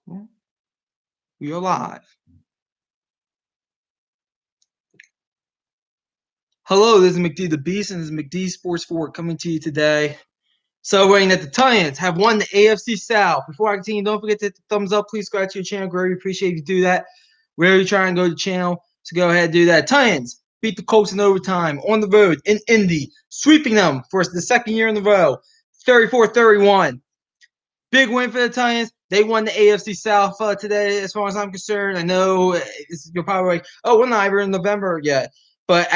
We are live. Hello, this is McD the Beast, and this is McD Sports 4 coming to you today. Celebrating that the Titans have won the AFC South. Before I continue, don't forget to hit the thumbs up. Please subscribe to your channel. Greatly appreciate if you do that. Wherever you try and go to the channel, so go ahead and do that. Titans beat the Colts in overtime on the road in Indy, sweeping them for the second year in a row, 34-31. Big win for the Titans. They won the AFC South today, as far as I'm concerned. I know you're probably like, oh, we're not even in November yet. But,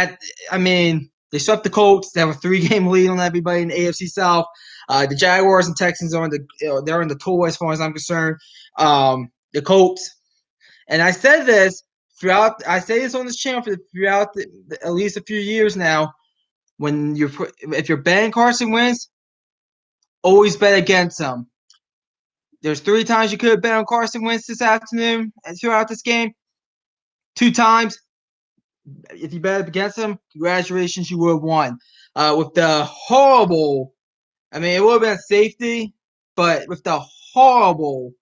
they swept the Colts. They have a 3-game lead on everybody in the AFC South. The Jaguars and Texans are they're in the tour, as far as I'm concerned. The Colts. And I said this I say this on this channel throughout at least a few years now. If you're betting Carson Wentz, always bet against him. There's 3 times you could have bet on Carson Wentz this afternoon throughout this game. 2 times. If you bet against him, congratulations, you would have won. With the horrible, it would have been safety, but with the horrible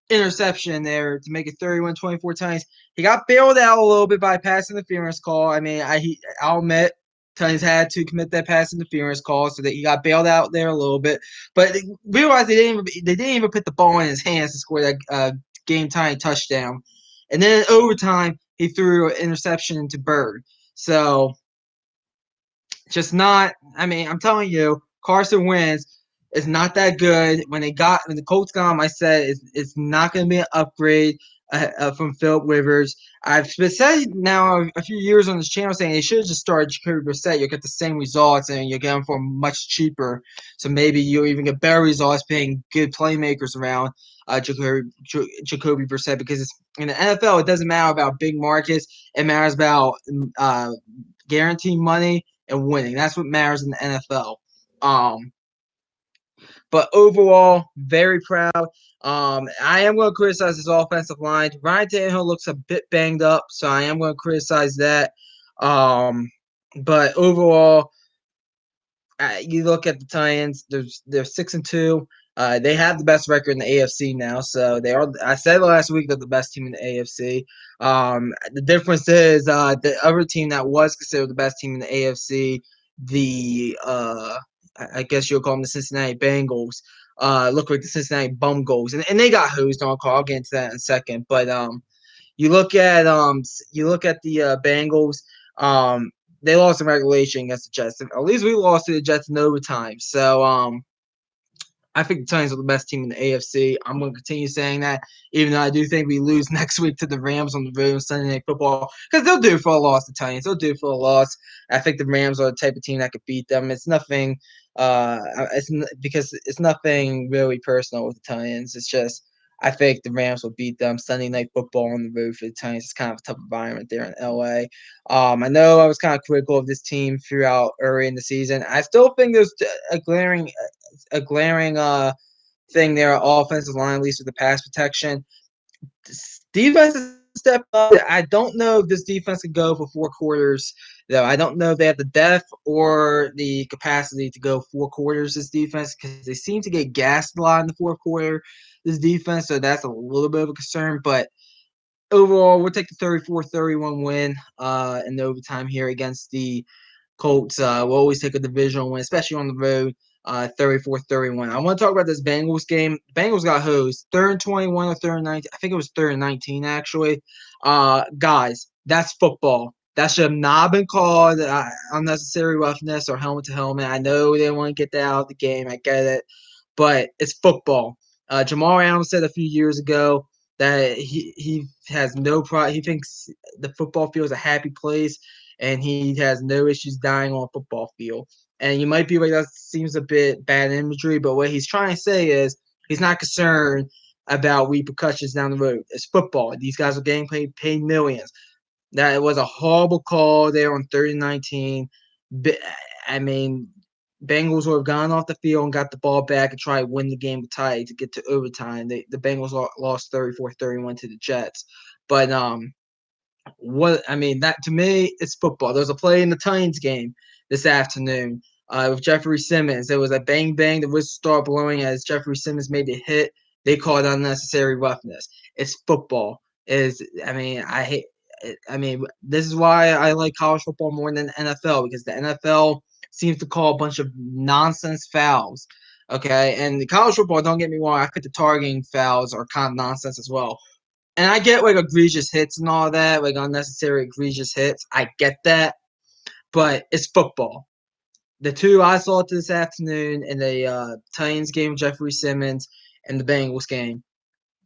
interception there to make it 31-24 Titans, he got bailed out a little bit by pass interference call. I'll admit Titans had to commit that pass interference call, so that he got bailed out there a little bit. But realized they didn't even put the ball in his hands to score that game-tying touchdown. And then in overtime, he threw an interception into Bird. So just not. I'm telling you, Carson Wentz is not that good. When the Colts got him, I said it's not going to be an upgrade from Philip Rivers. I've said now a few years on this channel saying they should have just started Jacoby Brissett. You'll get the same results, and you'll get them for much cheaper. So maybe you'll even get better results paying good playmakers around Jacoby Brissett, because in the NFL, it doesn't matter about big markets. It matters about guaranteed money and winning. That's what matters in the NFL. But overall, very proud. I am going to criticize his offensive line. Ryan Tannehill looks a bit banged up, so I am going to criticize that. But overall, you look at the Titans; they're 6-2. They have the best record in the AFC now, so they are. I said last week they're the best team in the AFC. The difference is the other team that was considered the best team in the AFC, I guess you'll call them the Cincinnati Bengals. Look like the Cincinnati Bungles, and they got hosed on call. I'll get into that in a second. But you look at the Bengals. They lost in regulation against the Jets. At least we lost to the Jets in overtime. So I think the Titans are the best team in the AFC. I'm going to continue saying that, even though I do think we lose next week to the Rams on the road on Sunday Night Football, because they'll do it for a loss. The Titans, they'll do it for a loss. I think the Rams are the type of team that could beat them. It's nothing. Because it's nothing really personal with the Titans. It's just I think the Rams will beat them. Sunday Night Football on the road for the Titans. It's kind of a tough environment there in LA. I know I was kind of critical of this team throughout early in the season. I still think there's a glaring thing there, offensive line, at least with the pass protection. Defense is step up. I don't know if this defense can go for 4 quarters, though. I don't know if they have the depth or the capacity to go 4 quarters, this defense, because they seem to get gassed a lot in the 4th quarter, this defense, so that's a little bit of a concern. But overall, we'll take the 34-31 win in the overtime here against the Colts. We'll always take a divisional win, especially on the road. 34-31. I want to talk about this Bengals game. Bengals got hosed. 3rd and 21 or 3rd and 19. I think it was 3rd and 19, actually. Guys, that's football. That should have not been called unnecessary roughness or helmet to helmet. I know they want to get that out of the game. I get it. But it's football. Jamal Adams said a few years ago that he has no pride. He thinks the football field is a happy place, and he has no issues dying on a football field. And you might be like, that seems a bit bad imagery, but what he's trying to say is he's not concerned about repercussions down the road. It's football. These guys are getting paid millions. That it was a horrible call there on 3rd and 19. Bengals would have gone off the field and got the ball back and tried to win the game tight to get to overtime. The Bengals lost 34-31 to the Jets. But that to me, it's football. There's a play in the Titans game this afternoon with Jeffrey Simmons. There was a bang bang. The whistle started blowing as Jeffrey Simmons made the hit they called unnecessary roughness. It's football. I mean, I hate. I mean, this is why I like college football more than NFL, because the NFL seems to call a bunch of nonsense fouls. Okay, and the college football, don't get me wrong, I think the targeting fouls are kind of nonsense as well. And I get like egregious hits and all that, like unnecessary egregious hits. I get that, but it's football. The two I saw this afternoon in the Titans game, Jeffrey Simmons, and the Bengals game,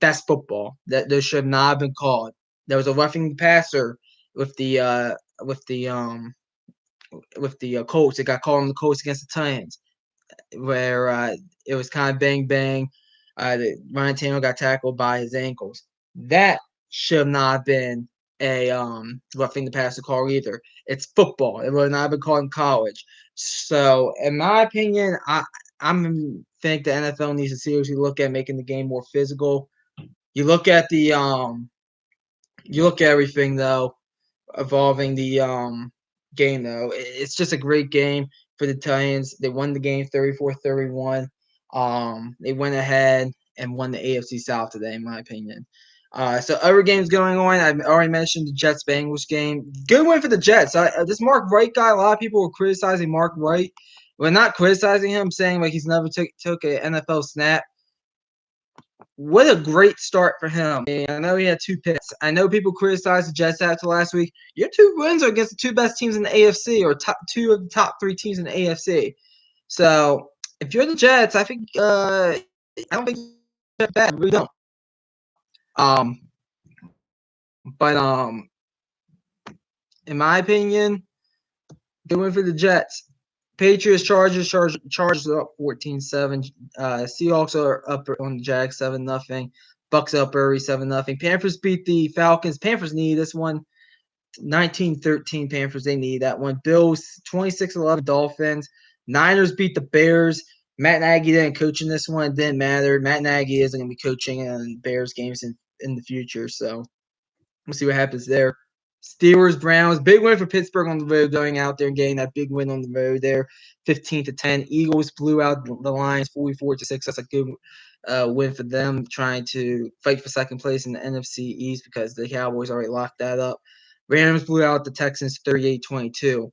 that's football. That those should not have been called. There was a roughing the passer with the Colts. It got called on the Colts against the Titans, where it was kind of bang bang. Ryan Tannehill got tackled by his ankles. That should not have been a roughing the passer call either. It's football. It would not have been called in college. So, in my opinion, I'm think the NFL needs to seriously look at making the game more physical. You look at you look at everything though, evolving the game though. It's just a great game for the Titans. They won the game 34-31. They went ahead and won the AFC South today, in my opinion. So other games going on. I've already mentioned the Jets Bengals game. Good win for the Jets. This Mark Wright guy. A lot of people were criticizing Mark Wright. Well, not criticizing him, saying like he's never took an NFL snap. What a great start for him. I know he had 2 picks. I know people criticized the Jets after last week. Your 2 wins are against the 2 best teams in the AFC, or 2 of the top 3 teams in the AFC. So if you're the Jets, I think I don't think you're bad. I really don't. But in my opinion, good win for the Jets. Patriots, Chargers are up 14-7. Seahawks are up on the Jags 7-0. Bucks up early 7-0. Panthers beat the Falcons. Panthers need this one. 19-13 Panthers, they need that one. Bills 26-11 Dolphins. Niners beat the Bears. Matt Nagy didn't coach in this one. It didn't matter. Matt Nagy isn't going to be coaching in Bears games in the future, so we'll see what happens there. Steelers, Browns, big win for Pittsburgh on the road, going out there and getting that big win on the road there, 15-10. Eagles blew out the Lions 44-6. That's a good win for them, trying to fight for second place in the NFC East because the Cowboys already locked that up. Rams blew out the Texans 38-22.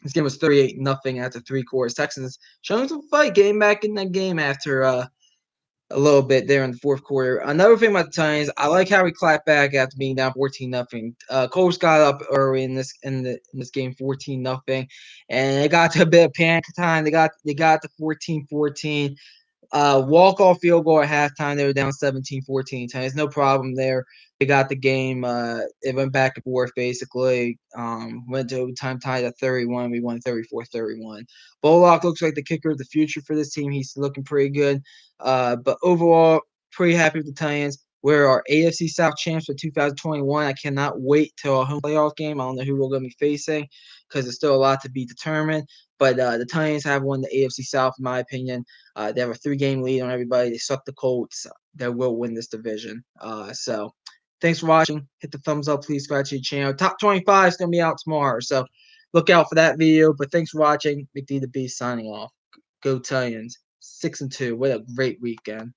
This game was 38-0 after 3 quarters. Texans showing some fight, getting back in that game after a little bit there in the 4th quarter. Another thing about the Titans, I like how we clapped back after being down 14-0. Colts got up early in this game 14-0, and it got to a bit of panic time. They got to 14-14. Walk-off field goal at halftime. They were down 17-14. Titans, no problem there. They got the game. It went back and forth, basically. Went to overtime, tied at 31. We won 34-31. Bullock looks like the kicker of the future for this team. He's looking pretty good. But overall, pretty happy with the Titans. We're our AFC South champs for 2021. I cannot wait till our home playoff game. I don't know who we're going to be facing because there's still a lot to be determined. But the Titans have won the AFC South, in my opinion. They have a 3-game lead on everybody. They suck the Colts. They will win this division. So thanks for watching. Hit the thumbs up. Please subscribe to the channel. Top 25 is going to be out tomorrow. So look out for that video. But thanks for watching. McD the Beast signing off. Go Titans. 6-2. What a great weekend.